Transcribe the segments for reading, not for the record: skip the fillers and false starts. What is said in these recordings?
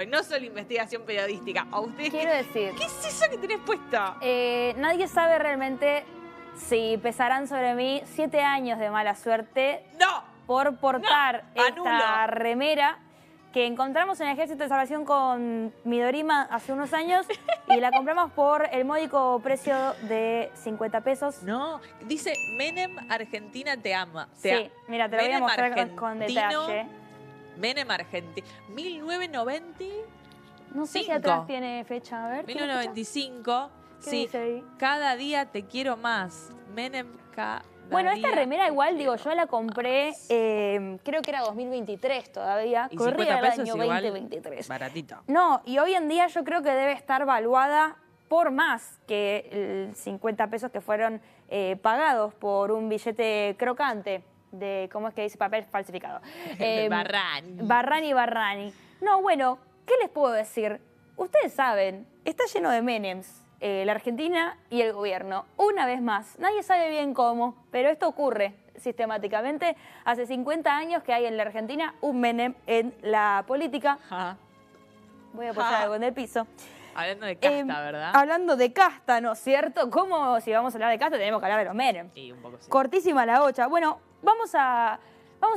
No solo investigación periodística. ¿A ustedes Quiero decir, qué es eso que tenés puesta? nadie sabe realmente si pesarán sobre mí 7 años de mala suerte ¡No! por portar No, esta anulo. remera que encontramos en el Ejército de Salvación con Midorima hace unos años y la compramos por el módico precio de 50 pesos. No, dice Menem Argentina te ama. Sí, mira, te lo voy a Menem mostrar con argentino, detalle. Menem Argentina. 1990. No sé si Cinco. atrás tiene fecha, a ver. ¿tiene fecha? 1995. ¿Qué Sí. dice ahí? Cada día te quiero más. Menem cada Bueno, esta día remera te igual, digo, quiero yo la compré, creo que era 2023 todavía. Y Corría 50 el pesos año igual 2023. baratito. No, y hoy en día yo creo que debe estar valuada por más que el 50 pesos que fueron pagados por un billete crocante de, ¿cómo es que dice? Papel falsificado. Barrani. No, bueno, ¿qué les puedo decir? Ustedes saben, está lleno de Menems. La Argentina y el gobierno. Una vez más, nadie sabe bien cómo, pero esto ocurre sistemáticamente. Hace 50 años que hay en la Argentina un Menem en la política. Ajá. Voy a apoyar algo en el piso. Hablando de casta, ¿verdad? Hablando de casta, ¿no es cierto? ¿Cómo, si vamos a hablar de casta, tenemos que hablar de los Menem? Sí, un poco sí. Cortísima la hocha. Bueno, vamos a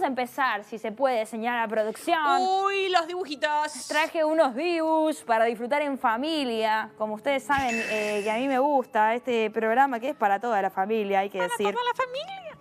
empezar, si se puede, señora producción. Uy, los dibujitos. Traje unos views para disfrutar en familia. Como ustedes saben, que a mí me gusta este programa que es para toda la familia, hay que decir. Para toda la familia.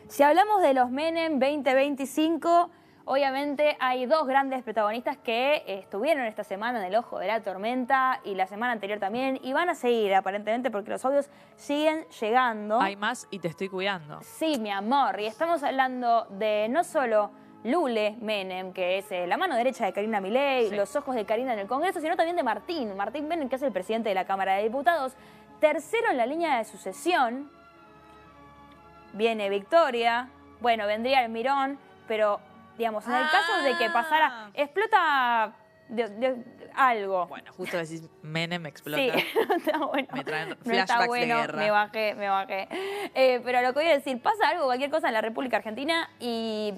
Si hablamos de los Menem 2025, obviamente hay dos grandes protagonistas que estuvieron esta semana en el ojo de la tormenta y la semana anterior también, y van a seguir aparentemente porque los audios siguen llegando. Hay más y te estoy cuidando. Sí, mi amor, y estamos hablando de no solo Lule Menem, que es la mano derecha de Karina Milei, Sí. los ojos de Karina en el Congreso, sino también de Martín Menem, que es el presidente de la Cámara de Diputados. Tercero en la línea de sucesión, viene Victoria, bueno, vendría el Mirón, pero, digamos, en el caso de que pasara, explota algo. Bueno, justo decís Menem explota. Sí, no está bueno. Me traen No flashbacks está de bueno, guerra. me bajé. Pero lo que voy a decir, pasa algo, cualquier cosa en la República Argentina y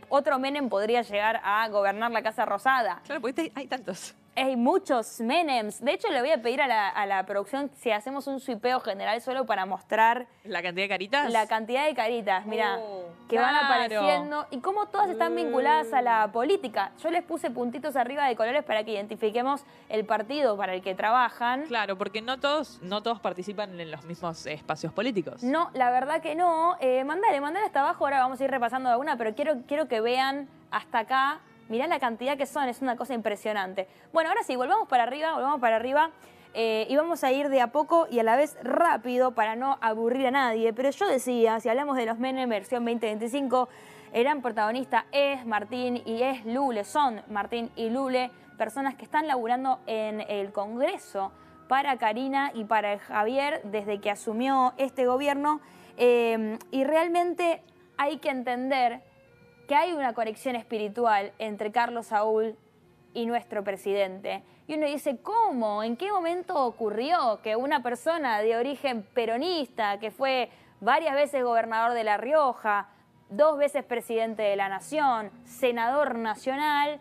otro Menem podría llegar a gobernar la Casa Rosada. Claro, porque hay tantos. Hay muchos Menems. De hecho, le voy a pedir a la producción si hacemos un swipeo general solo para mostrar ¿La cantidad de caritas? la cantidad de caritas, mira, que claro. van apareciendo y cómo todas están vinculadas a la política. Yo les puse puntitos arriba de colores para que identifiquemos el partido para el que trabajan. Claro, porque no todos participan en los mismos espacios políticos. No, la verdad que no. Mandale hasta abajo, ahora vamos a ir repasando alguna, pero quiero que vean hasta acá. Mirá la cantidad que son, es una cosa impresionante. Bueno, ahora sí, volvamos para arriba y vamos a ir de a poco y a la vez rápido para no aburrir a nadie. Pero yo decía, si hablamos de los Menem versión 2025, el gran protagonista es Martín y es Lule, son Martín y Lule, personas que están laburando en el Congreso para Karina y para Javier desde que asumió este gobierno. Y realmente hay que entender que hay una conexión espiritual entre Carlos Saúl y nuestro presidente. Y uno dice, ¿cómo? ¿En qué momento ocurrió que una persona de origen peronista, que fue varias veces gobernador de La Rioja, 2 veces presidente de la Nación, senador nacional,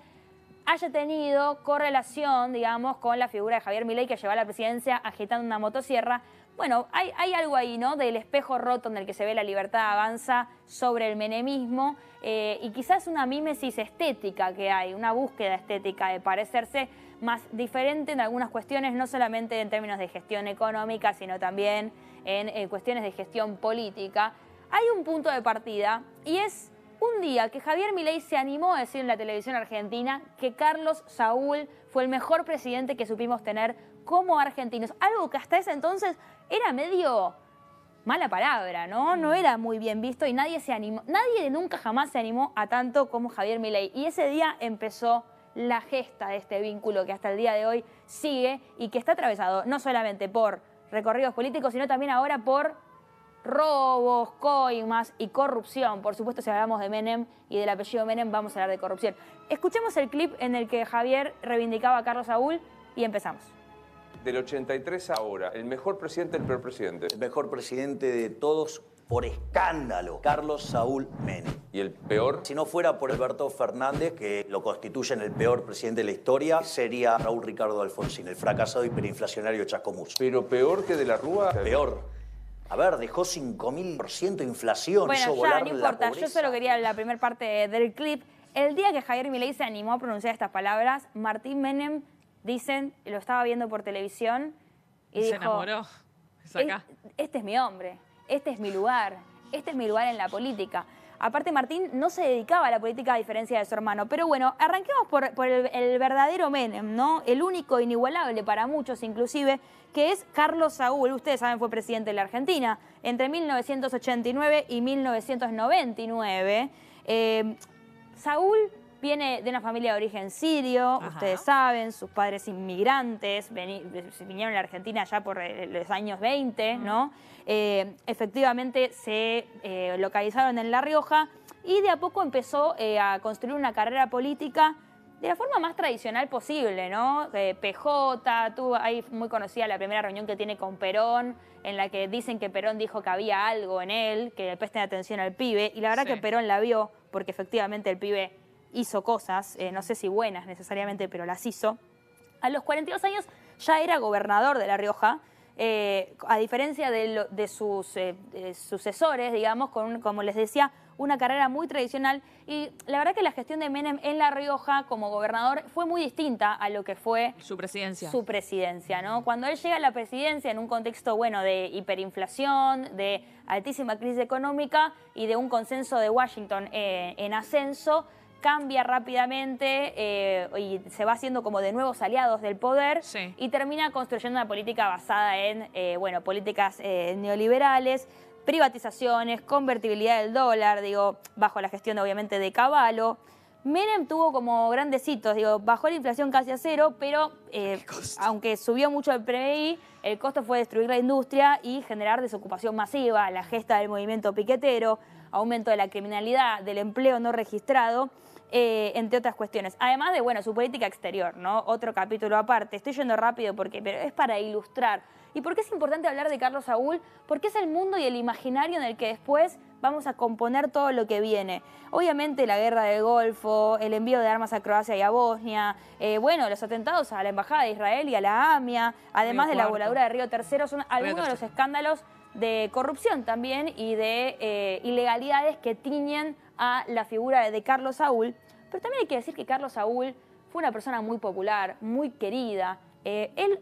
haya tenido correlación, digamos, con la figura de Javier Milei, que lleva a la presidencia agitando una motosierra? Bueno, hay algo ahí, ¿no? Del espejo roto en el que se ve la libertad avanza sobre el menemismo y quizás una mímesis estética que hay, una búsqueda estética de parecerse más diferente en algunas cuestiones, no solamente en términos de gestión económica, sino también en cuestiones de gestión política. Hay un punto de partida y es un día que Javier Milei se animó a decir en la televisión argentina que Carlos Saúl fue el mejor presidente que supimos tener como argentinos. Algo que hasta ese entonces era medio mala palabra, ¿no? No era muy bien visto y nadie se animó, nadie nunca jamás se animó a tanto como Javier Milei. Y ese día empezó la gesta de este vínculo que hasta el día de hoy sigue y que está atravesado no solamente por recorridos políticos, sino también ahora por robos, coimas y corrupción. Por supuesto, si hablamos de Menem y del apellido Menem, vamos a hablar de corrupción. Escuchemos el clip en el que Javier reivindicaba a Carlos Saúl y empezamos. Del 83 a ahora, ¿el mejor presidente, el peor presidente? El mejor presidente de todos por escándalo, Carlos Saúl Menem. ¿Y el peor? Si no fuera por Alberto Fernández, que lo constituyen el peor presidente de la historia, sería Raúl Ricardo Alfonsín, el fracasado hiperinflacionario Chascomús. ¿Pero peor que de la Rúa? Peor. A ver, dejó 5.000% de inflación, Bueno, hizo ya, volar no la importa. pobreza. Yo solo quería la primera parte del clip. El día que Javier Milei se animó a pronunciar estas palabras, Martín Menem, dicen, lo estaba viendo por televisión y dijo... Se enamoró. Es acá. Este es mi hombre, este es mi lugar en la política. Aparte, Martín no se dedicaba a la política a diferencia de su hermano. Pero bueno, arranquemos por el verdadero Menem, ¿no? El único, inigualable para muchos inclusive, que es Carlos Saúl. Ustedes saben, fue presidente de la Argentina entre 1989 y 1999. Saúl viene de una familia de origen sirio, Ajá. Ustedes saben, sus padres inmigrantes, vinieron a la Argentina ya por los años 20, ¿no? Efectivamente se localizaron en La Rioja y de a poco empezó a construir una carrera política de la forma más tradicional posible, ¿no? PJ, ahí muy conocida la primera reunión que tiene con Perón, en la que dicen que Perón dijo que había algo en él, que le presten atención al pibe, y la verdad Sí. que Perón la vio, porque efectivamente el pibe hizo cosas, no sé si buenas necesariamente, pero las hizo. A los 42 años ya era gobernador de La Rioja, a diferencia de sus sucesores, digamos, como les decía, una carrera muy tradicional. Y la verdad que la gestión de Menem en La Rioja como gobernador fue muy distinta a lo que fue Su presidencia. su presidencia, ¿no? Cuando él llega a la presidencia en un contexto, bueno, de hiperinflación, de altísima crisis económica y de un consenso de Washington en ascenso, cambia rápidamente y se va haciendo como de nuevos aliados del poder, Sí. y termina construyendo una política basada en, políticas neoliberales, privatizaciones, convertibilidad del dólar, bajo la gestión obviamente de Cavallo. Menem tuvo como grandes hitos, bajó la inflación casi a cero, pero aunque subió mucho el PBI, el costo fue destruir la industria y generar desocupación masiva, la gesta del movimiento piquetero, aumento de la criminalidad, del empleo no registrado, entre otras cuestiones. Además de, su política exterior, ¿no? Otro capítulo aparte. Estoy yendo rápido pero es para ilustrar. ¿Y por qué es importante hablar de Carlos Saúl? Porque es el mundo y el imaginario en el que después vamos a componer todo lo que viene. Obviamente la guerra del Golfo, el envío de armas a Croacia y a Bosnia, los atentados a la Embajada de Israel y a la AMIA, además de la voladura de Río Tercero, son algunos de los escándalos de corrupción también y de ilegalidades que tiñen a la figura de Carlos Saúl. Pero también hay que decir que Carlos Saúl fue una persona muy popular, muy querida. Él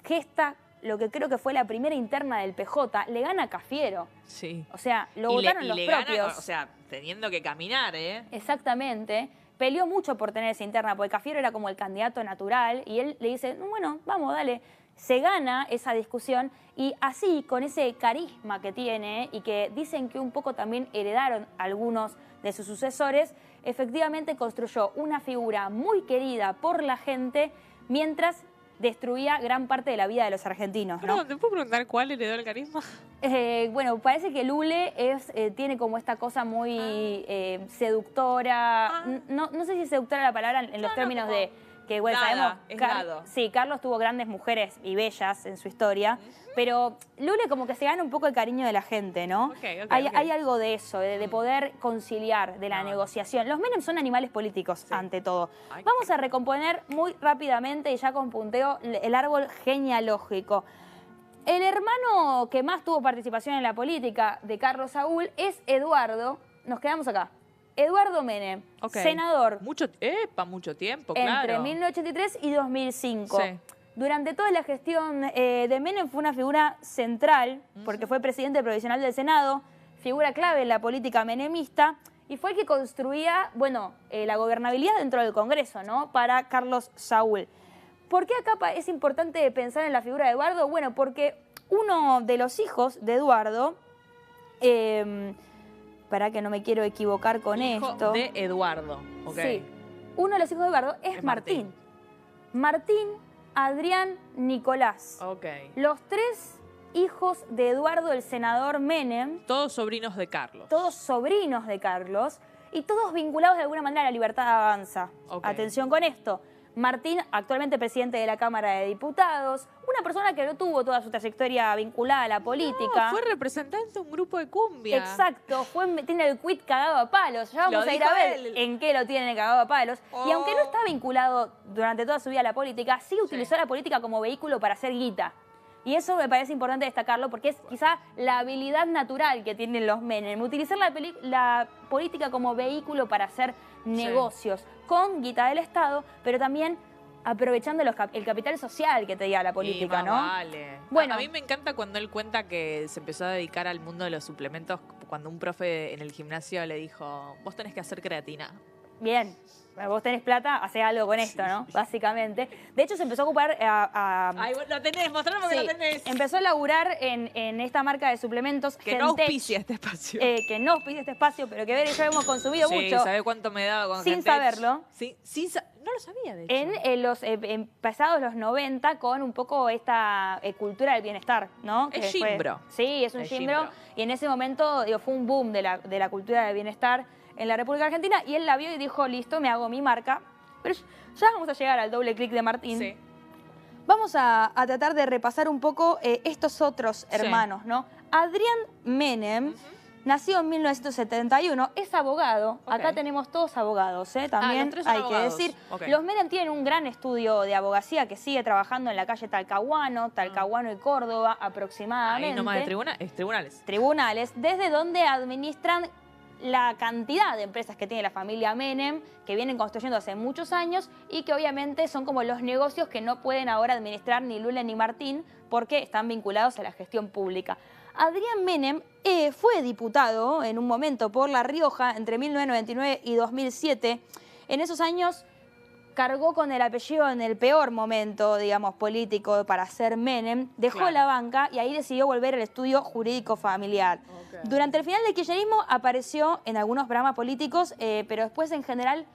gesta lo que creo que fue la primera interna del PJ, le gana a Cafiero. Sí. O sea, lo votaron los propios. Gana, o sea, teniendo que caminar, ¿eh? Exactamente. Peleó mucho por tener esa interna, porque Cafiero era como el candidato natural, y él le dice, bueno, vamos, dale. Se gana esa discusión, y así, con ese carisma que tiene, y que dicen que un poco también heredaron algunos de sus sucesores, efectivamente construyó una figura muy querida por la gente, mientras destruía gran parte de la vida de los argentinos, ¿no? Pero, ¿te puedo preguntar cuál heredó el carisma? Parece que Lule tiene como esta cosa muy seductora. No sé si es seductora la palabra en los términos como de que, bueno, dado, sabemos... es dado. Sí, Carlos tuvo grandes mujeres y bellas en su historia, pero Lule como que se gana un poco el cariño de la gente, ¿no? Hay algo de eso, de poder conciliar, de la negociación. Los Menem son animales políticos, ante todo. Vamos a recomponer muy rápidamente, y ya con punteo, el árbol genealógico. El hermano que más tuvo participación en la política de Carlos Saúl es Eduardo. Nos quedamos acá. Eduardo Menem, senador. Mucho tiempo, entre claro. 1983 y 2005. Sí. Durante toda la gestión de Menem fue una figura central, porque fue presidente provisional del Senado, figura clave en la política menemista, y fue el que construía, la gobernabilidad dentro del Congreso, ¿no? Para Carlos Saúl. ¿Por qué acá es importante pensar en la figura de Eduardo? Bueno, porque uno de los hijos de Eduardo, para que no me quiero equivocar con Hijo esto. de Eduardo. Sí, uno de los hijos de Eduardo es Martín. Martín, Adrián, Nicolás. Los tres hijos de Eduardo, el senador Menem. Todos sobrinos de Carlos. Todos sobrinos de Carlos y todos vinculados de alguna manera a la Libertad Avanza. Atención con esto. Martín, actualmente presidente de la Cámara de Diputados, una persona que no tuvo toda su trayectoria vinculada a la política. No, fue representante de un grupo de cumbia. Exacto, tiene el quit cagado a palos. Ya vamos Lo a ir a dijo ver él. en qué lo tienen cagado a palos. Y aunque no Oh. está vinculado durante toda su vida a la política, sí utilizó la política como vehículo para hacer guita. Y eso me parece importante destacarlo porque es quizá la habilidad natural que tienen los Menem, utilizar la política como vehículo para hacer negocios con guita del Estado, pero también aprovechando el capital social que te da la política, Sí, ¿no? Vale. Bueno. A mí me encanta cuando él cuenta que se empezó a dedicar al mundo de los suplementos cuando un profe en el gimnasio le dijo, vos tenés que hacer creatina. Bien, vos tenés plata, hacés algo con esto, ¿no? Básicamente. De hecho, se empezó a ocupar Ay, vos lo tenés, mostrame que sí, lo tenés. empezó a laburar en esta marca de suplementos. Que no Gentech, auspicia este espacio. que no auspicia este espacio, pero que ya hemos consumido Sí, mucho. ¿sabe cuánto me daba con Sin Gentech? saberlo. Sí, no lo sabía, de hecho. En los pasados los 90 con un poco esta cultura del bienestar, ¿no? Es Que fue- gimbro. Sí, es un Es gimbro. gimbro. Y en ese momento fue un boom de la cultura del bienestar en la República Argentina. Y él la vio y dijo, listo, me hago mi marca. Pero ya vamos a llegar al doble clic de Martín. Sí. Vamos a tratar de repasar un poco estos otros hermanos, ¿no? Adrián Menem nació en 1971, es abogado. Ok. Acá tenemos todos abogados, también los tres son hay abogados. que decir. Ok. Los Menem tienen un gran estudio de abogacía que sigue trabajando en la calle Talcahuano y Córdoba aproximadamente. Ahí nomás de tribunales. Tribunales, desde donde administran la cantidad de empresas que tiene la familia Menem, que vienen construyendo hace muchos años y que obviamente son como los negocios que no pueden ahora administrar ni Lula ni Martín porque están vinculados a la gestión pública. Adrián Menem fue diputado en un momento por La Rioja entre 1999 y 2007. En esos años cargó con el apellido en el peor momento, digamos, político para ser Menem, dejó Claro. la banca y ahí decidió volver al estudio jurídico familiar. Durante el final del kirchnerismo apareció en algunos programas políticos, pero después en general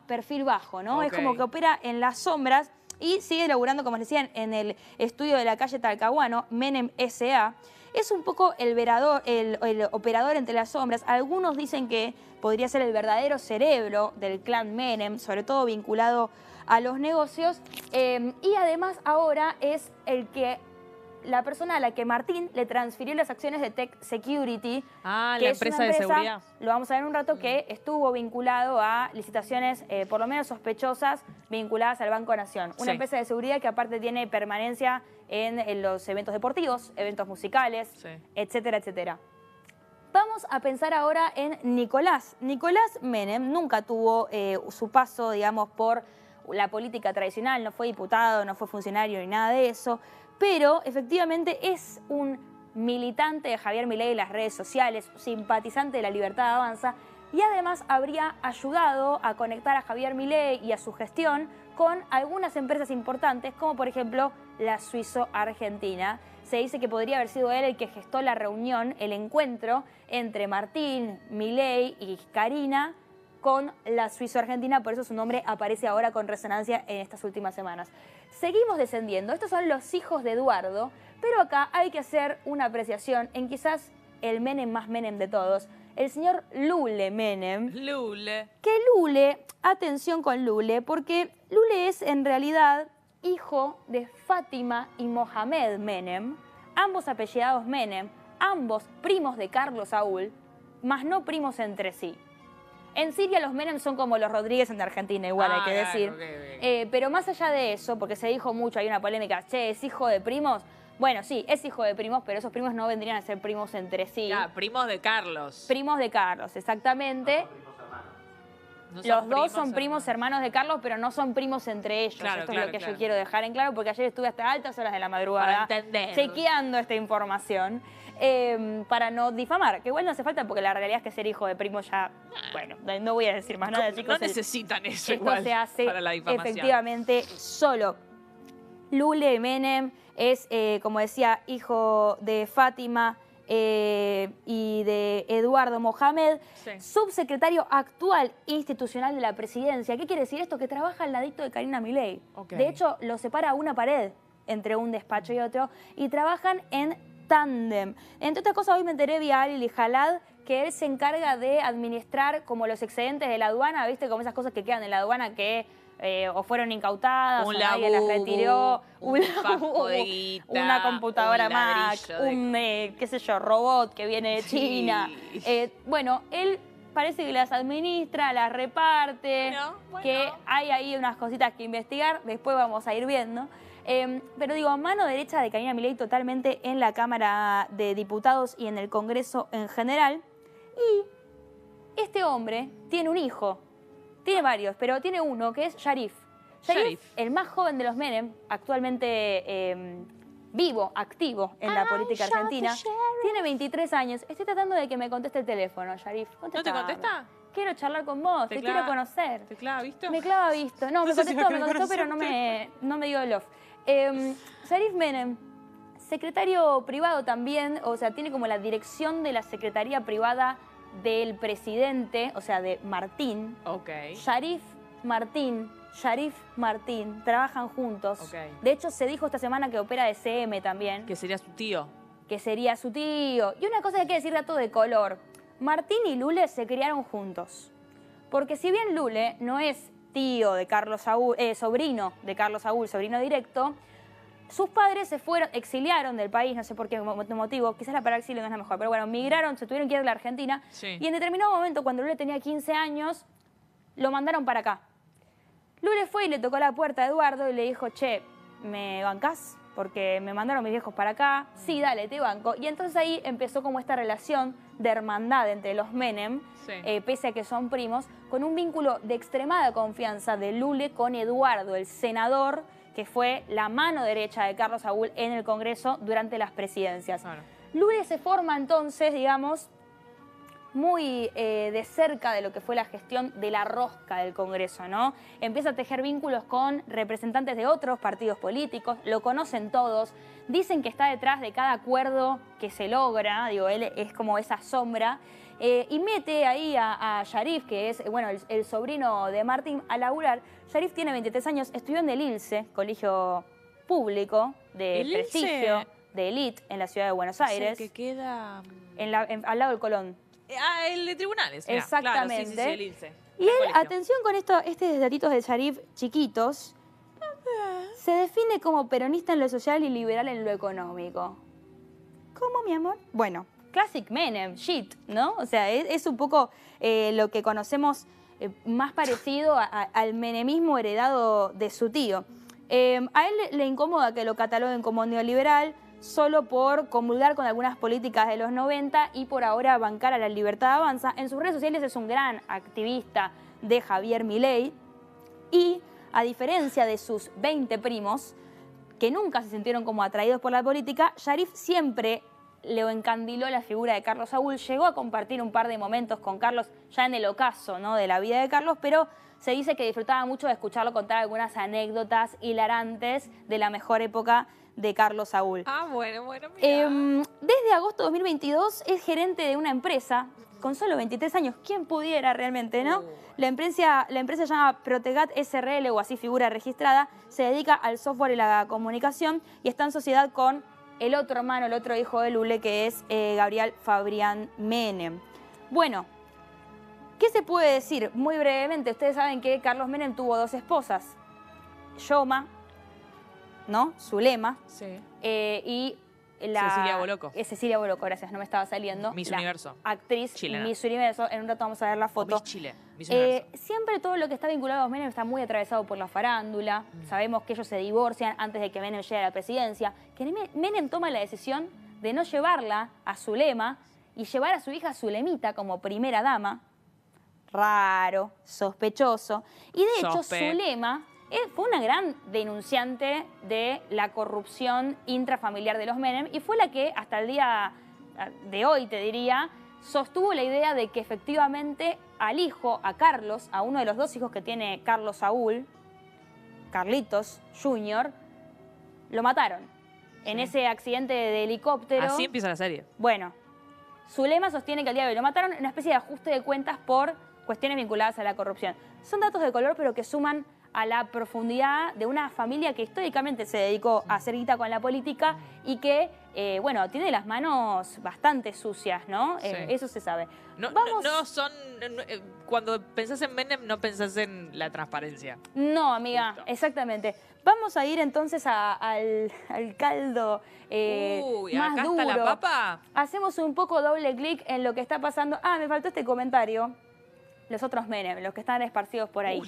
perfil bajo, ¿no? Es Ok. como que opera en las sombras y sigue laburando, como les decían, en el estudio de la calle Talcahuano, Menem S.A. Es un poco el operador entre las sombras. Algunos dicen que podría ser el verdadero cerebro del clan Menem, sobre todo vinculado a los negocios. Y además ahora es la persona a la que Martín le transfirió las acciones de Tech Security. Ah, que la es una empresa de seguridad. Lo vamos a ver en un rato, que estuvo vinculado a licitaciones por lo menos sospechosas vinculadas al Banco Nación. Una Sí. empresa de seguridad que aparte tiene permanencia en los eventos deportivos, eventos musicales, Sí. etcétera, etcétera. Vamos a pensar ahora en Nicolás. Nicolás Menem nunca tuvo su paso, digamos, por la política tradicional, no fue diputado, no fue funcionario ni nada de eso, pero efectivamente es un militante de Javier Milei en las redes sociales, simpatizante de La Libertad Avanza, y además habría ayudado a conectar a Javier Milei y a su gestión con algunas empresas importantes, como por ejemplo la Suizo-Argentina. Se dice que podría haber sido él el que gestó la reunión, el encuentro entre Martín, Milei y Karina con la Suizo-Argentina, por eso su nombre aparece ahora con resonancia en estas últimas semanas. Seguimos descendiendo, estos son los hijos de Eduardo, pero acá hay que hacer una apreciación en quizás el Menem más Menem de todos, el señor Lule Menem. Lule. Que Lule, atención con Lule, porque Lule es en realidad hijo de Fátima y Mohamed Menem, ambos apellidados Menem, ambos primos de Carlos Saúl, mas no primos entre sí. En Siria los Menem son como los Rodríguez en Argentina, igual hay que decir. Ok. Pero más allá de eso, porque se dijo mucho, hay una polémica, che, ¿es hijo de primos? Bueno, sí, es hijo de primos, pero esos primos no vendrían a ser primos entre sí. Ya, primos de Carlos. Primos de Carlos, exactamente. No Los dos son primos hermanos de Carlos, pero no son primos entre ellos. Claro, Esto es claro, lo que claro. yo quiero dejar en claro, porque ayer estuve hasta altas horas de la madrugada Para entender. chequeando esta información, para no difamar. Que igual no hace falta, porque la realidad es que ser hijo de primo ya... Bueno, no voy a decir más nada, chicos. No necesitan eso Esto igual se hace para la difamación. efectivamente solo. Lule Menem es, como decía, hijo de Fátima y de Eduardo Mohamed, Sí. subsecretario actual institucional de la presidencia. ¿Qué quiere decir esto? Que trabaja al ladito de Karina Milei. Ok. De hecho, lo separa una pared entre un despacho y otro y trabajan en tándem. Entre otras cosas, hoy me enteré vía Ali Jalad que él se encarga de administrar como los excedentes de la aduana, ¿viste? Como esas cosas que quedan en la aduana que o fueron incautadas, Un o nadie las labubu, retiró, un fajo de guita, una computadora un Mac, ladrillo de- un, qué sé yo, robot que viene de Sí. China. Bueno, él parece que las administra, las reparte, Bueno. que hay ahí unas cositas que investigar, después vamos a ir viendo. Pero digo, a mano derecha de Karina Milei totalmente en la Cámara de Diputados y en el Congreso en general. Y este hombre tiene un hijo, tiene varios, pero tiene uno que es Sharif. Sharif. El más joven de los Menem, actualmente vivo, activo en la política argentina. Tiene 23 años. Estoy tratando de que me conteste el teléfono, Sharif. ¿No te Contestame. contesta? Quiero charlar con vos, te quiero conocer. ¿Te clava visto? Me clava visto. No, No me sé si contestó, me me contestó, pero no me dio el off. Sharif Menem, secretario privado también, o sea, tiene como la dirección de la secretaría privada del presidente, o sea, de Martín. Ok. Sharif Martín, trabajan juntos. Ok. De hecho, se dijo esta semana que opera de CM también, Que sería su tío. que sería su tío. Y una cosa que hay que decir, dato de color. Martín y Lule se criaron juntos. Porque si bien Lule no es tío de Carlos Saúl, sobrino de Carlos Saúl, sobrino directo, sus padres se fueron, exiliaron del país, no sé por qué motivo, quizás la palabra exilio no es la mejor, pero bueno, migraron, se tuvieron que ir a la Argentina. Sí. Y en determinado momento, cuando Lule tenía 15 años, lo mandaron para acá. Lule fue y le tocó la puerta a Eduardo y le dijo, che, ¿me bancás? Porque me mandaron mis viejos para acá. Sí, dale, te banco. Y entonces ahí empezó como esta relación de hermandad entre los Menem, Sí. pese a que son primos, con un vínculo de extremada confianza de Lule con Eduardo, el senador, que fue la mano derecha de Carlos Saúl en el Congreso durante las presidencias. Claro. Lule se forma entonces, digamos, muy de cerca de lo que fue la gestión de la rosca del Congreso, ¿no? Empieza a tejer vínculos con representantes de otros partidos políticos, lo conocen todos, dicen que está detrás de cada acuerdo que se logra, digo, él es como esa sombra, y mete ahí a Sharif, que es, bueno, el sobrino de Martín, a laburar. Sharif tiene 23 años, estudió en el ILSE, colegio público de ¿El prestigio, ILSE? de élite en la ciudad de Buenos Es el Aires, que queda... al lado del Colón. El de tribunales. Mirá, Exactamente. Claro, sí, el ILSE. Y él, atención con estos datitos de Sharif chiquitos, se define como peronista en lo social y liberal en lo económico. ¿Cómo, mi amor? Bueno, classic Menem, shit, ¿no? O sea, es un poco lo que conocemos más parecido al menemismo heredado de su tío. A él le incomoda que lo cataloguen como neoliberal solo por comulgar con algunas políticas de los 90 y por ahora bancar a la Libertad Avanza. En sus redes sociales es un gran activista de Javier Milei y, a diferencia de sus 20 primos, que nunca se sintieron como atraídos por la política, Sharif siempre le encandiló la figura de Carlos Saúl, llegó a compartir un par de momentos con Carlos, ya en el ocaso, ¿no?, de la vida de Carlos, pero se dice que disfrutaba mucho de escucharlo contar algunas anécdotas hilarantes de la mejor época de Carlos Saúl. Bueno, mirá. Desde agosto de 2022 es gerente de una empresa con solo 23 años. ¿Quién pudiera realmente, no? La empresa se llama Protegat SRL o así figura registrada. Se dedica al software y la comunicación y está en sociedad con el otro hermano, el otro hijo de Lule, que es Gabriel Fabián Menem. Bueno, ¿qué se puede decir? Muy brevemente, ustedes saben que Carlos Menem tuvo dos esposas. Yoma, ¿no? Zulema. Sí. Y Cecilia Boloco. Cecilia Boloco, gracias, no me estaba saliendo. Miss La Universo. Actriz Chilena. Miss Universo. En un rato vamos a ver la O foto. Miss Chile. Miss Universo. Siempre todo lo que está vinculado a Menem está muy atravesado por la farándula. Sabemos que ellos se divorcian antes de que Menem llegue a la presidencia. Que Menem toma la decisión de no llevarla a Zulema y llevar a su hija Zulemita como primera dama. Raro, sospechoso. Y de hecho, Zulema fue una gran denunciante de la corrupción intrafamiliar de los Menem y fue la que hasta el día de hoy, te diría, sostuvo la idea de que efectivamente al hijo, a Carlos, a uno de los dos hijos que tiene Carlos Saúl, Carlitos Jr., lo mataron en ese accidente de helicóptero. Así empieza la serie. Bueno, Zulema sostiene que al día de hoy lo mataron en una especie de ajuste de cuentas por cuestiones vinculadas a la corrupción. Son datos de color, pero que suman a la profundidad de una familia que históricamente se dedicó a hacer guita con la política y que, bueno, tiene las manos bastante sucias, ¿no? Sí. Eso se sabe. No, Vamos... no son... cuando pensás en Menem, no pensás en la transparencia. No, amiga, Justo. exactamente. Vamos a ir entonces al caldo Uy, más acá duro. está la papa. Hacemos un poco doble clic en lo que está pasando. Ah, me faltó este comentario. Los otros Menem, los que están esparcidos por ahí.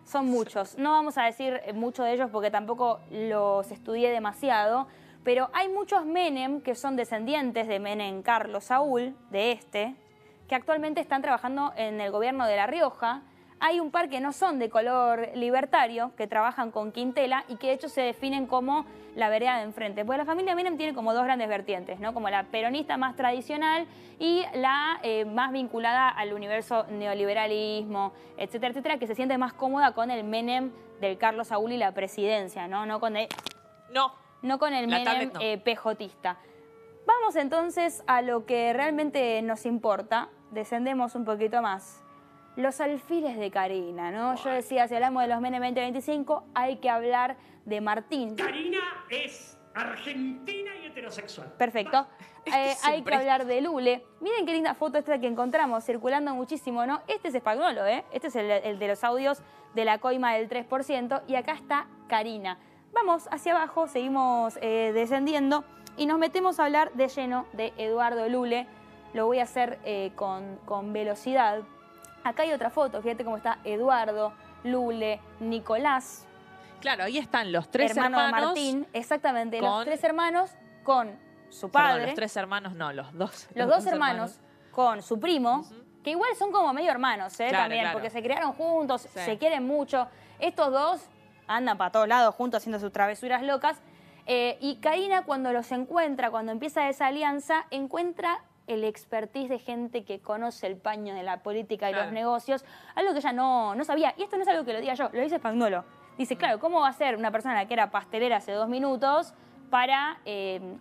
Son muchos. No vamos a decir mucho de ellos porque tampoco los estudié demasiado, pero hay muchos Menem que son descendientes de Menem Carlos Saúl, que actualmente están trabajando en el gobierno de La Rioja. Hay un par que no son de color libertario, que trabajan con Quintela y que de hecho se definen como la vereda de enfrente. Porque la familia Menem tiene como dos grandes vertientes, ¿no? Como la peronista más tradicional y la más vinculada al universo neoliberalismo, etcétera, etcétera, que se siente más cómoda con el Menem del Carlos Saúl y la presidencia, ¿no? No con el La Menem tablet no. PJista. Vamos entonces a lo que realmente nos importa. Descendemos un poquito más. Los alfiles de Karina, ¿no? Yo decía, si hablamos de los Menem 2025, hay que hablar de Martín. Karina es argentina y heterosexual. Perfecto. Hay Siempre. que hablar de Lule. Miren qué linda foto esta que encontramos, circulando muchísimo, ¿no? Este es Spagnolo, ¿eh? Este es el de los audios de la coima del 3%. Y acá está Karina. Vamos hacia abajo, seguimos descendiendo y nos metemos a hablar de lleno de Eduardo Lule. Lo voy a hacer con velocidad. Acá hay otra foto, fíjate cómo está Eduardo, Lule, Nicolás. Claro, ahí están los tres hermano hermanos. de Martín, exactamente, los con- tres hermanos con su Perdón, padre. los tres hermanos, no, los dos. Los dos hermanos con su primo, que igual son como medio hermanos, Claro, también, claro. porque se criaron juntos, Sí. se quieren mucho. Estos dos andan para todos lados juntos haciendo sus travesuras locas. Y Karina, cuando los encuentra, cuando empieza esa alianza, encuentra el expertise de gente que conoce el paño de la política y Claro. los negocios, algo que ella no sabía. Y esto no es algo que lo diga yo, lo dice Spagnolo. Dice, claro, ¿cómo va a ser una persona que era pastelera hace 2 minutos para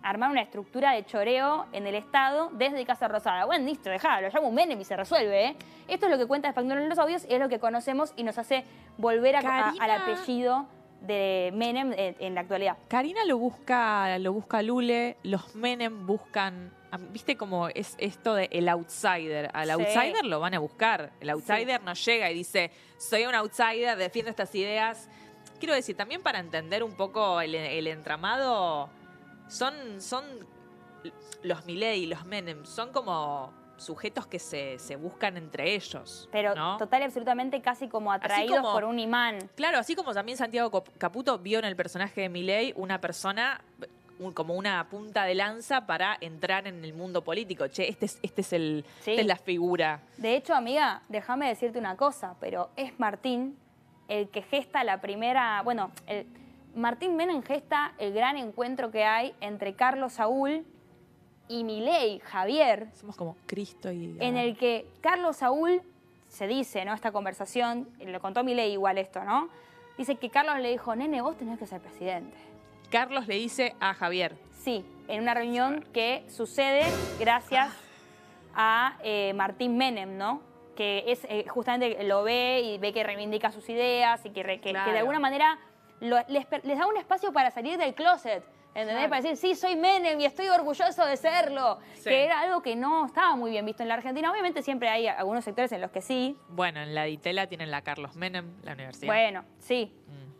armar una estructura de choreo en el Estado desde Casa Rosada? Bueno, listo, dejalo, llamo un Menem y se resuelve, ¿eh? Esto es lo que cuenta Spagnolo en los audios y es lo que conocemos y nos hace volver Karina- al apellido de Menem en la actualidad. Karina lo busca Lule, los Menem buscan, viste como es esto de el outsider. Al Sí. outsider lo van a buscar. El outsider no llega y dice, soy un outsider, defiendo estas ideas. Quiero decir, también para entender un poco el entramado, son los Milei y los Menem, son como sujetos que se buscan entre ellos. Pero ¿no? total y absolutamente casi como atraídos como- por un imán. Claro, así como también Santiago Caputo vio en el personaje de Milei una persona como una punta de lanza para entrar en el mundo político. Che, esta es la figura. De hecho, amiga, déjame decirte una cosa, pero es Martín el que gesta la primera... Bueno, Martín Menem gesta el gran encuentro que hay entre Carlos Saúl y Milei, Javier, Somos como Cristo y... en el que Carlos Saúl, se dice, ¿no? Esta conversación, lo contó Milei igual esto, ¿no? Dice que Carlos le dijo, nene, vos tenés que ser presidente. Carlos le dice a Javier. Sí, en una reunión que sucede gracias a Martín Menem, ¿no? Que es justamente lo ve y ve que reivindica sus ideas y que de Claro. alguna manera les da un espacio para salir del closet, ¿entendés? Claro. Para decir, sí, soy Menem y estoy orgulloso de serlo. Sí. Que era algo que no estaba muy bien visto en la Argentina. Obviamente siempre hay algunos sectores en los que sí. Bueno, en la Ditela tienen la Carlos Menem, la universidad. Bueno, sí.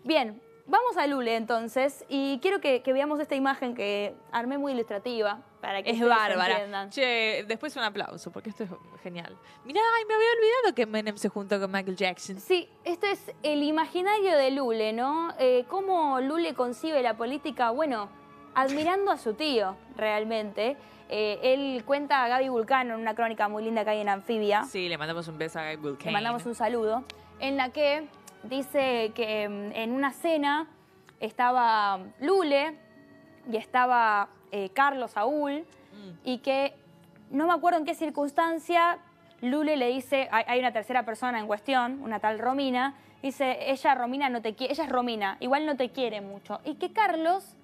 Bien, vamos a Lule entonces y quiero que veamos esta imagen que armé muy ilustrativa para que Es ustedes bárbara. entiendan. Che, después un aplauso, porque esto es genial. Mirá, ay, me había olvidado que Menem se juntó con Michael Jackson. Sí, esto es el imaginario de Lule, ¿no? Cómo Lule concibe la política, bueno, admirando a su tío, realmente. Él cuenta a Gaby Vulcano en una crónica muy linda que hay en Anfibia. Sí, le mandamos un beso a Guy Vulcane. Le mandamos un saludo, en la que dice que en una cena estaba Lule y estaba Carlos Saúl y que no me acuerdo en qué circunstancia Lule le dice, hay una tercera persona en cuestión, una tal Romina, dice, ella Romina no te quiere, ella es Romina, igual no te quiere mucho. Y que Carlos,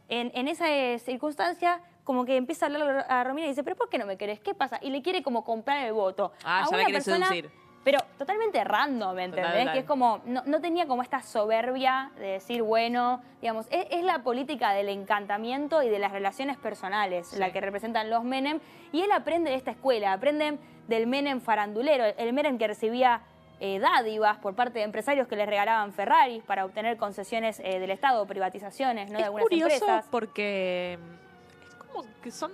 en esa circunstancia, como que empieza a hablar a Romina y dice, pero ¿por qué no me querés? ¿Qué pasa? Y le quiere como comprar el voto. Ah, a ya la una quiere persona seducir. pero totalmente random, ¿entendés? Total. Que es como, no tenía como esta soberbia de decir, bueno, digamos, es la política del encantamiento y de las relaciones personales la que representan los Menem, y él aprende de esta escuela, aprende del Menem farandulero, el Menem que recibía dádivas por parte de empresarios que les regalaban Ferraris para obtener concesiones del Estado, privatizaciones, ¿no? De algunas curioso empresas. porque es como que son...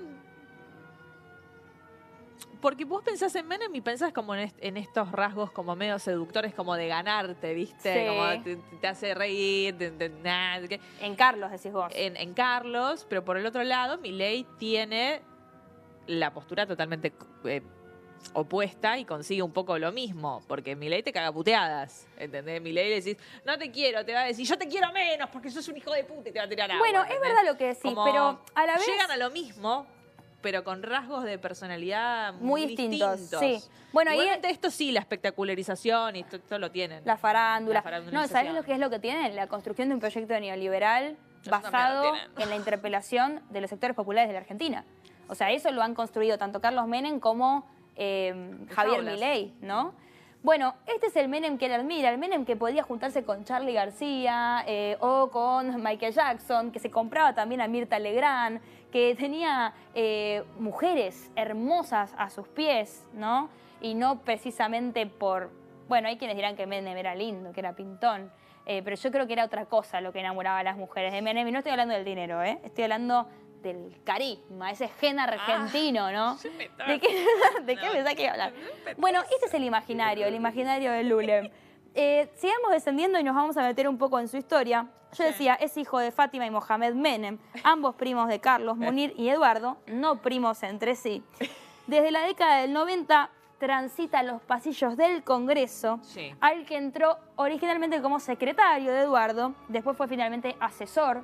Porque vos pensás en Menem y pensás como en estos rasgos como medio seductores, como de ganarte, ¿viste? Sí. Como te hace reír, En Carlos, decís vos. en Carlos, pero por el otro lado, Milei tiene la postura totalmente opuesta y consigue un poco lo mismo, porque Milei te caga puteadas, ¿entendés? Milei le decís, no te quiero, te va a decir, yo te quiero menos porque sos un hijo de puta y te va a tirar agua. Bueno, ¿entendés? es verdad lo que decís, Como pero a la vez... llegan a lo mismo, pero con rasgos de personalidad muy distintos. Sí. Bueno, igualmente esto sí, la espectacularización y todo lo tienen. La farándula. La farandulización. No, ¿sabés lo que es lo que tienen? La construcción de un proyecto neoliberal Eso basado también lo tienen. en la interpelación de los sectores populares de la Argentina. O sea, eso lo han construido tanto Carlos Menem como Javier fábulas. Milei, ¿no? Bueno, este es el Menem que él admira, el Menem que podía juntarse con Charly García o con Michael Jackson, que se compraba también a Mirta Legrand, que tenía mujeres hermosas a sus pies, ¿no? Y no precisamente por... Bueno, hay quienes dirán que Menem era lindo, que era pintón, pero yo creo que era otra cosa lo que enamoraba a las mujeres de Menem. Y no estoy hablando del dinero, estoy hablando del carisma, ese gen argentino, ¿no? ¿De qué pensás que iba a hablar? Bueno, este es el imaginario de Lule. Sigamos descendiendo y nos vamos a meter un poco en su historia. Yo decía, es hijo de Fátima y Mohamed Menem, ambos primos de Carlos, Munir y Eduardo, no primos entre sí. Desde la década del 90 transita los pasillos del Congreso, al que entró originalmente como secretario de Eduardo, después fue finalmente asesor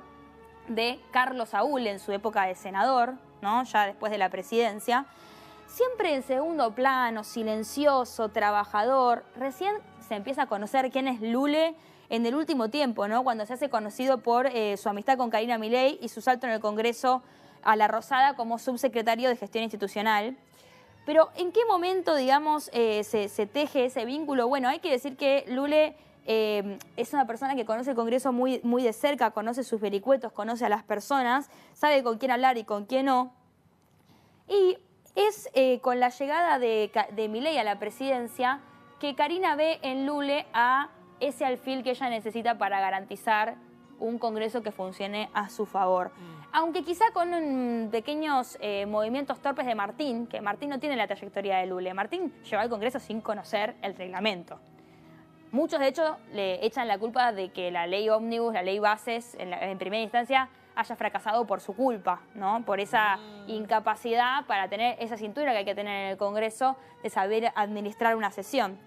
de Carlos Saúl en su época de senador, ¿no? Ya después de la presidencia. Siempre en segundo plano, silencioso, trabajador. Recién se empieza a conocer quién es Lule en el último tiempo, ¿no? Cuando se hace conocido por su amistad con Karina Milei y su salto en el Congreso a la Rosada como subsecretario de Gestión Institucional. Pero ¿en qué momento, digamos, se teje ese vínculo? Bueno, hay que decir que Lule es una persona que conoce el Congreso muy, muy de cerca, conoce sus vericuetos, conoce a las personas, sabe con quién hablar y con quién no. Y es con la llegada de Milei a la presidencia que Karina ve en Lule a ese alfil que ella necesita para garantizar un Congreso que funcione a su favor. Aunque quizá con pequeños movimientos torpes de Martín, que Martín no tiene la trayectoria de Lule. Martín llegó al Congreso sin conocer el reglamento. Muchos, de hecho, le echan la culpa de que la ley ómnibus, la ley bases, en primera instancia, haya fracasado por su culpa, ¿no? Por esa incapacidad para tener esa cintura que hay que tener en el Congreso de saber administrar una sesión.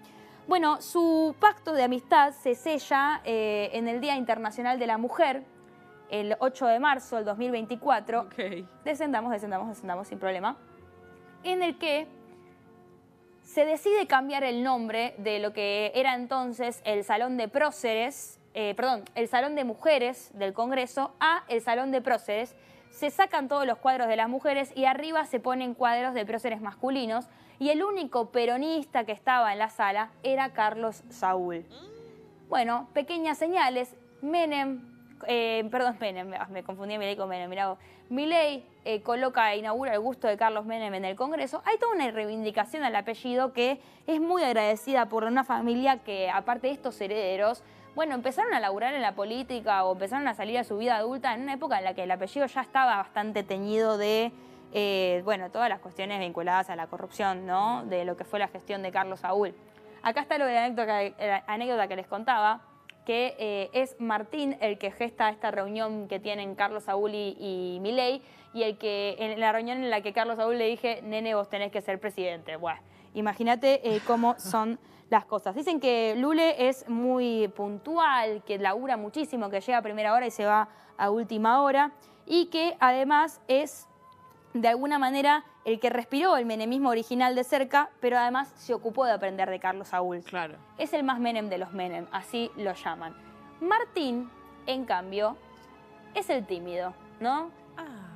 Bueno, su pacto de amistad se sella en el Día Internacional de la Mujer, el 8 de marzo del 2024. Descendamos sin problema. En el que se decide cambiar el nombre de lo que era entonces el Salón de Próceres, el Salón de Mujeres del Congreso a el Salón de Próceres. Se sacan todos los cuadros de las mujeres y arriba se ponen cuadros de próceres masculinos. Y el único peronista que estaba en la sala era Carlos Saúl. Bueno, pequeñas señales. Menem, me confundí Milei con Menem, mirá vos. Milei inaugura el busto de Carlos Menem en el Congreso. Hay toda una reivindicación al apellido que es muy agradecida por una familia que, aparte de estos herederos, bueno, empezaron a laburar en la política o empezaron a salir a su vida adulta en una época en la que el apellido ya estaba bastante teñido de, todas las cuestiones vinculadas a la corrupción, ¿no? De lo que fue la gestión de Carlos Saúl. Acá está lo de la anécdota que les contaba, que es Martín el que gesta esta reunión que tienen Carlos Saúl y Milei, y el que en la reunión en la que Carlos Saúl le dije, nene, vos tenés que ser presidente. Bueno, imagínate cómo son las cosas. Dicen que Lule es muy puntual, que labura muchísimo, que llega a primera hora y se va a última hora, y que además es, de alguna manera, el que respiró el menemismo original de cerca, pero además se ocupó de aprender de Carlos Saúl. Claro. Es el más Menem de los Menem, así lo llaman. Martín, en cambio, es el tímido, ¿no?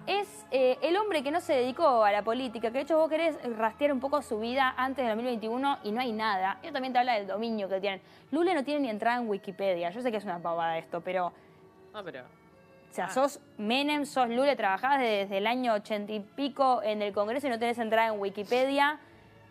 Es el hombre que no se dedicó a la política, que de hecho vos querés rastrear un poco su vida antes del 2021 y no hay nada. Eso también te habla del dominio que tienen. Lula no tiene ni entrada en Wikipedia. Yo sé que es una pavada esto, pero... No, pero... O sea, sos Menem, sos Lula, trabajás desde el año 80 y pico en el Congreso y no tenés entrada en Wikipedia.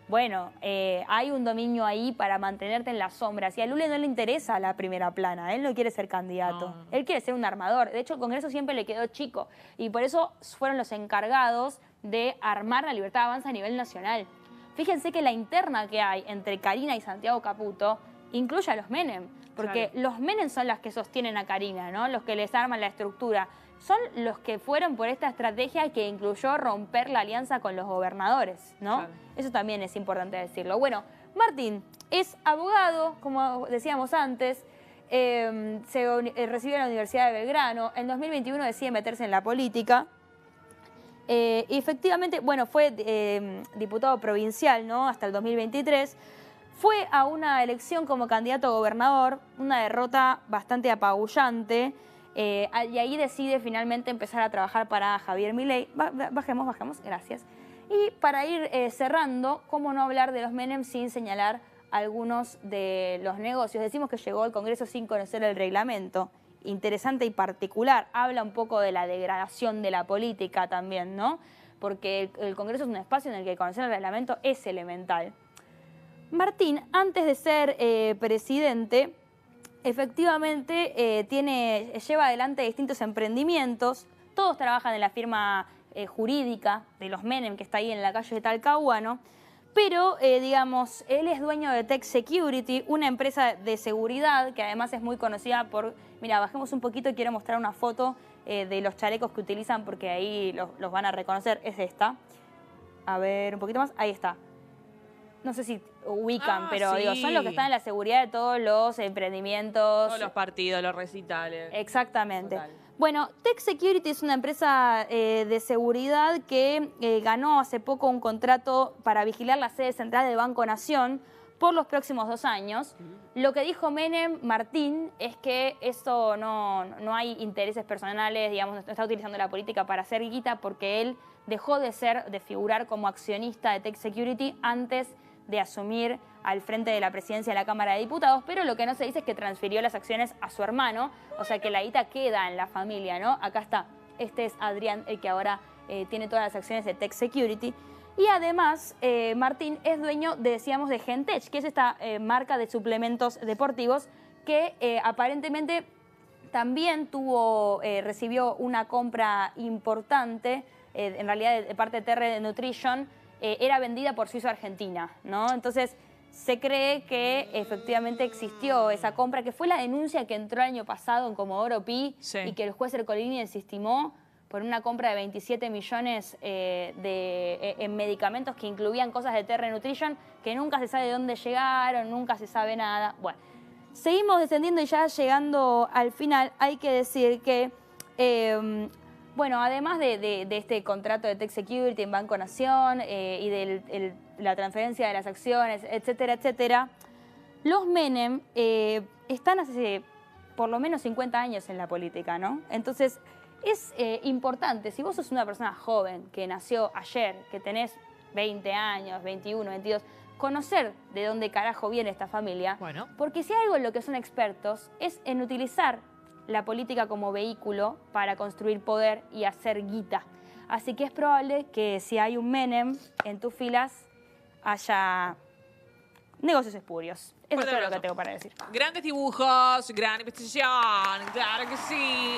Bueno, hay un dominio ahí para mantenerte en las sombras. Y a Lula no le interesa la primera plana. Él no quiere ser candidato. No. Él quiere ser un armador. De hecho, el Congreso siempre le quedó chico. Y por eso fueron los encargados de armar la Libertad Avanza a nivel nacional. Fíjense que la interna que hay entre Karina y Santiago Caputo incluye a los Menem. Porque los Menem son los que sostienen a Karina, ¿no? Los que les arman la estructura. Son los que fueron por esta estrategia que incluyó romper la alianza con los gobernadores, ¿no? Claro. Eso también es importante decirlo. Bueno, Martín es abogado, como decíamos antes, recibió en la Universidad de Belgrano, en 2021 decide meterse en la política. Y efectivamente, bueno, fue diputado provincial, ¿no? Hasta el 2023. Fue a una elección como candidato a gobernador, una derrota bastante apabullante. Y ahí decide finalmente empezar a trabajar para Javier Milei. Bajemos, gracias. Y para ir cerrando, ¿cómo no hablar de los Menem sin señalar algunos de los negocios? Decimos que llegó al Congreso sin conocer el reglamento. Interesante y particular. Habla un poco de la degradación de la política también, ¿no? Porque el Congreso es un espacio en el que conocer el reglamento es elemental. Martín, antes de ser presidente, efectivamente lleva adelante distintos emprendimientos. Todos trabajan en la firma jurídica de los Menem, que está ahí en la calle de Talcahuano. Pero, digamos, él es dueño de Tech Security, una empresa de seguridad que además es muy conocida por... Mira, bajemos un poquito y quiero mostrar una foto de los chalecos que utilizan porque ahí los van a reconocer. Es esta. A ver, un poquito más. Ahí está. No sé si ubican, pero sí. digo, son los que están en la seguridad de todos los emprendimientos. Todos los partidos, los recitales. Exactamente. Total. Bueno, Tech Security es una empresa de seguridad que ganó hace poco un contrato para vigilar la sede central del Banco Nación por los próximos 2 años. Lo que dijo Menem Martín es que esto no hay intereses personales, digamos, no está utilizando la política para hacer guita porque él dejó de figurar como accionista de Tech Security antes de asumir al frente de la presidencia de la Cámara de Diputados, pero lo que no se dice es que transfirió las acciones a su hermano, o sea que la guita queda en la familia, ¿no? Acá está, este es Adrián, el que ahora tiene todas las acciones de Tech Security. Y además, Martín es dueño, decíamos, de Gentech, que es esta marca de suplementos deportivos que aparentemente también recibió una compra importante, en realidad de parte de TR Nutrition, era vendida por Suizo Argentina, ¿no? Entonces, se cree que efectivamente existió esa compra, que fue la denuncia que entró el año pasado en Comodoro Pi y que el juez Ercolini desestimó por una compra de 27 millones en medicamentos que incluían cosas de TR Nutrition que nunca se sabe de dónde llegaron, nunca se sabe nada. Bueno, seguimos descendiendo y ya llegando al final hay que decir que... Bueno, además de este contrato de Tech Security en Banco Nación y de la transferencia de las acciones, etcétera, etcétera, los Menem están hace por lo menos 50 años en la política, ¿no? Entonces, es importante, si vos sos una persona joven que nació ayer, que tenés 20 años, 21, 22, conocer de dónde carajo viene esta familia, Bueno. porque si hay algo en lo que son expertos es en utilizar la política como vehículo para construir poder y hacer guita. Así que es probable que si hay un Menem en tus filas haya negocios espurios. Eso es todo lo que tengo para decir. Grandes dibujos, gran investigación, claro que sí.